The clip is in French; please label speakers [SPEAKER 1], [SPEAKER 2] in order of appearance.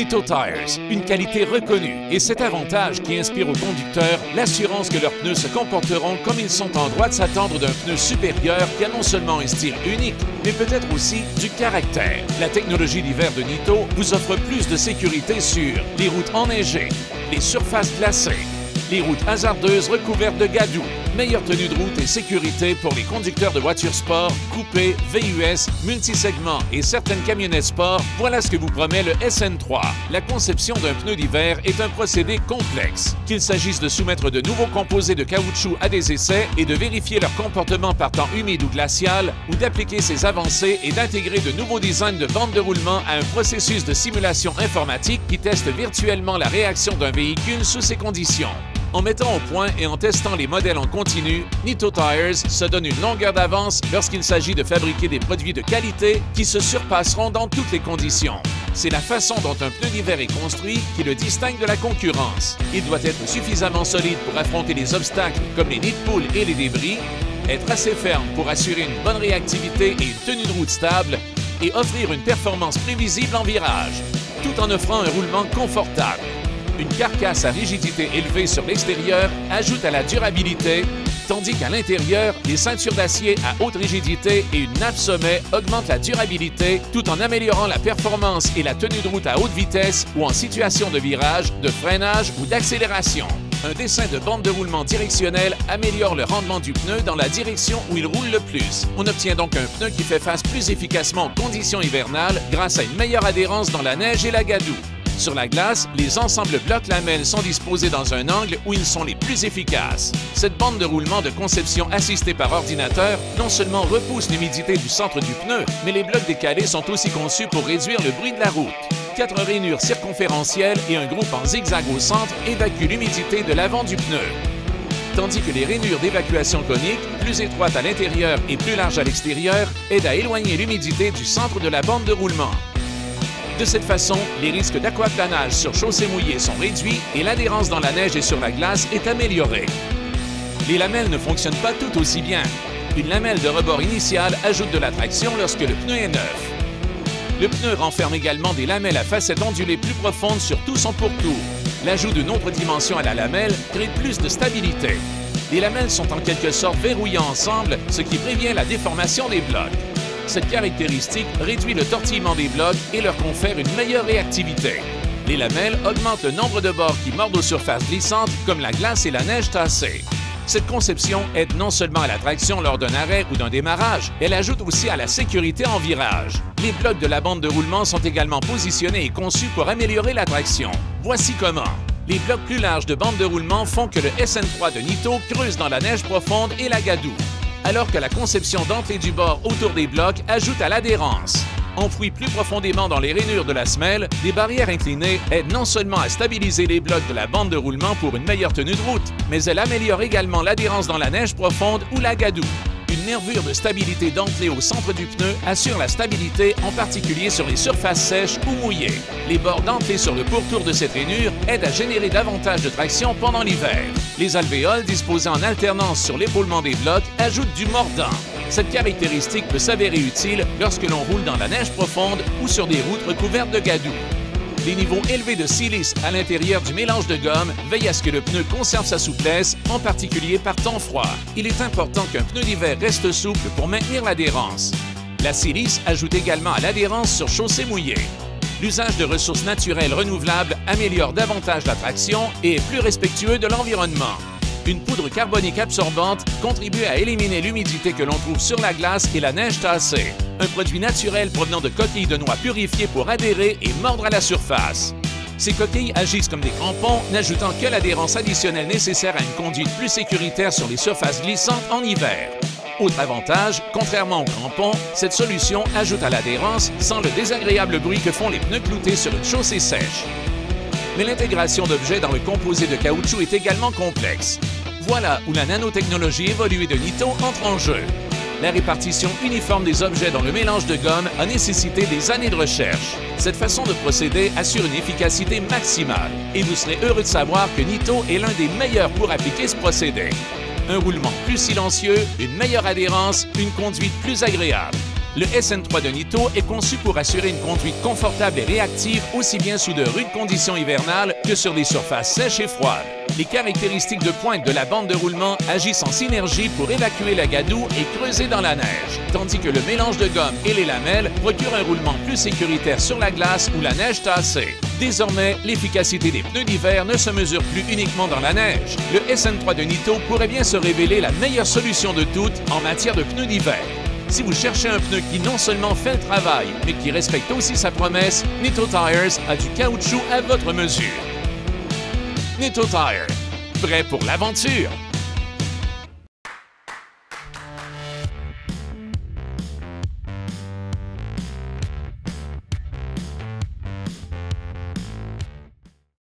[SPEAKER 1] Nitto Tires, une qualité reconnue et cet avantage qui inspire aux conducteurs l'assurance que leurs pneus se comporteront comme ils sont en droit de s'attendre d'un pneu supérieur qui a non seulement un style unique, mais peut-être aussi du caractère. La technologie d'hiver de Nitto vous offre plus de sécurité sur les routes enneigées, les surfaces glacées, les routes hasardeuses recouvertes de gadou, meilleure tenue de route et sécurité pour les conducteurs de voitures sport, coupés, VUS, multisegments et certaines camionnettes sport, voilà ce que vous promet le SN3. La conception d'un pneu d'hiver est un procédé complexe. Qu'il s'agisse de soumettre de nouveaux composés de caoutchouc à des essais et de vérifier leur comportement par temps humide ou glacial, ou d'appliquer ces avancées et d'intégrer de nouveaux designs de bande de roulement à un processus de simulation informatique qui teste virtuellement la réaction d'un véhicule sous ces conditions. En mettant au point et en testant les modèles en continu, Nitto Tires se donne une longueur d'avance lorsqu'il s'agit de fabriquer des produits de qualité qui se surpasseront dans toutes les conditions. C'est la façon dont un pneu d'hiver est construit qui le distingue de la concurrence. Il doit être suffisamment solide pour affronter les obstacles comme les nids de poules et les débris, être assez ferme pour assurer une bonne réactivité et une tenue de route stable, et offrir une performance prévisible en virage, tout en offrant un roulement confortable. Une carcasse à rigidité élevée sur l'extérieur ajoute à la durabilité, tandis qu'à l'intérieur, les ceintures d'acier à haute rigidité et une nappe sommet augmentent la durabilité tout en améliorant la performance et la tenue de route à haute vitesse ou en situation de virage, de freinage ou d'accélération. Un dessin de bande de roulement directionnelle améliore le rendement du pneu dans la direction où il roule le plus. On obtient donc un pneu qui fait face plus efficacement aux conditions hivernales grâce à une meilleure adhérence dans la neige et la gadoue. Sur la glace, les ensembles blocs lamelles sont disposés dans un angle où ils sont les plus efficaces. Cette bande de roulement de conception assistée par ordinateur non seulement repousse l'humidité du centre du pneu, mais les blocs décalés sont aussi conçus pour réduire le bruit de la route. 4 rainures circonférentielles et un groupe en zigzag au centre évacuent l'humidité de l'avant du pneu. Tandis que les rainures d'évacuation coniques, plus étroites à l'intérieur et plus larges à l'extérieur, aident à éloigner l'humidité du centre de la bande de roulement. De cette façon, les risques d'aquaplanage sur chaussée mouillée sont réduits et l'adhérence dans la neige et sur la glace est améliorée. Les lamelles ne fonctionnent pas toutes aussi bien. Une lamelle de rebord initiale ajoute de la traction lorsque le pneu est neuf. Le pneu renferme également des lamelles à facettes ondulées plus profondes sur tout son pourtour. L'ajout d'une autre dimension à la lamelle crée plus de stabilité. Les lamelles sont en quelque sorte verrouillées ensemble, ce qui prévient la déformation des blocs. Cette caractéristique réduit le tortillement des blocs et leur confère une meilleure réactivité. Les lamelles augmentent le nombre de bords qui mordent aux surfaces glissantes comme la glace et la neige tassée. Cette conception aide non seulement à la traction lors d'un arrêt ou d'un démarrage, elle ajoute aussi à la sécurité en virage. Les blocs de la bande de roulement sont également positionnés et conçus pour améliorer la traction. Voici comment. Les blocs plus larges de bande de roulement font que le SN3 de Nitto creuse dans la neige profonde et la gadoue, alors que la conception d'entrée du bord autour des blocs ajoute à l'adhérence. Enfouies plus profondément dans les rainures de la semelle, des barrières inclinées aident non seulement à stabiliser les blocs de la bande de roulement pour une meilleure tenue de route, mais elles améliorent également l'adhérence dans la neige profonde ou la gadoue. Une nervure de stabilité dentelée au centre du pneu assure la stabilité, en particulier sur les surfaces sèches ou mouillées. Les bords dentelés sur le pourtour de cette rainure aident à générer davantage de traction pendant l'hiver. Les alvéoles disposés en alternance sur l'épaulement des blocs ajoutent du mordant. Cette caractéristique peut s'avérer utile lorsque l'on roule dans la neige profonde ou sur des routes recouvertes de gadoue. Les niveaux élevés de silice à l'intérieur du mélange de gomme veillent à ce que le pneu conserve sa souplesse, en particulier par temps froid. Il est important qu'un pneu d'hiver reste souple pour maintenir l'adhérence. La silice ajoute également à l'adhérence sur chaussée mouillée. L'usage de ressources naturelles renouvelables améliore davantage la traction et est plus respectueux de l'environnement. Une poudre carbonique absorbante contribue à éliminer l'humidité que l'on trouve sur la glace et la neige tassée. Un produit naturel provenant de coquilles de noix purifiées pour adhérer et mordre à la surface. Ces coquilles agissent comme des crampons, n'ajoutant que l'adhérence additionnelle nécessaire à une conduite plus sécuritaire sur les surfaces glissantes en hiver. Autre avantage, contrairement aux crampons, cette solution ajoute à l'adhérence sans le désagréable bruit que font les pneus cloutés sur une chaussée sèche. Mais l'intégration d'objets dans le composé de caoutchouc est également complexe. Voilà où la nanotechnologie évoluée de Nitto entre en jeu. La répartition uniforme des objets dans le mélange de gomme a nécessité des années de recherche. Cette façon de procéder assure une efficacité maximale et vous serez heureux de savoir que Nitto est l'un des meilleurs pour appliquer ce procédé. Un roulement plus silencieux, une meilleure adhérence, une conduite plus agréable. Le SN3 de Nitto est conçu pour assurer une conduite confortable et réactive aussi bien sous de rudes conditions hivernales que sur des surfaces sèches et froides. Les caractéristiques de pointe de la bande de roulement agissent en synergie pour évacuer la gadoue et creuser dans la neige, tandis que le mélange de gomme et les lamelles procure un roulement plus sécuritaire sur la glace ou la neige tassée. Désormais, l'efficacité des pneus d'hiver ne se mesure plus uniquement dans la neige. Le SN3 de Nitto pourrait bien se révéler la meilleure solution de toutes en matière de pneus d'hiver. Si vous cherchez un pneu qui non seulement fait le travail, mais qui respecte aussi sa promesse, Nitto Tires a du caoutchouc à votre mesure. Nitto Tire, prêt pour l'aventure!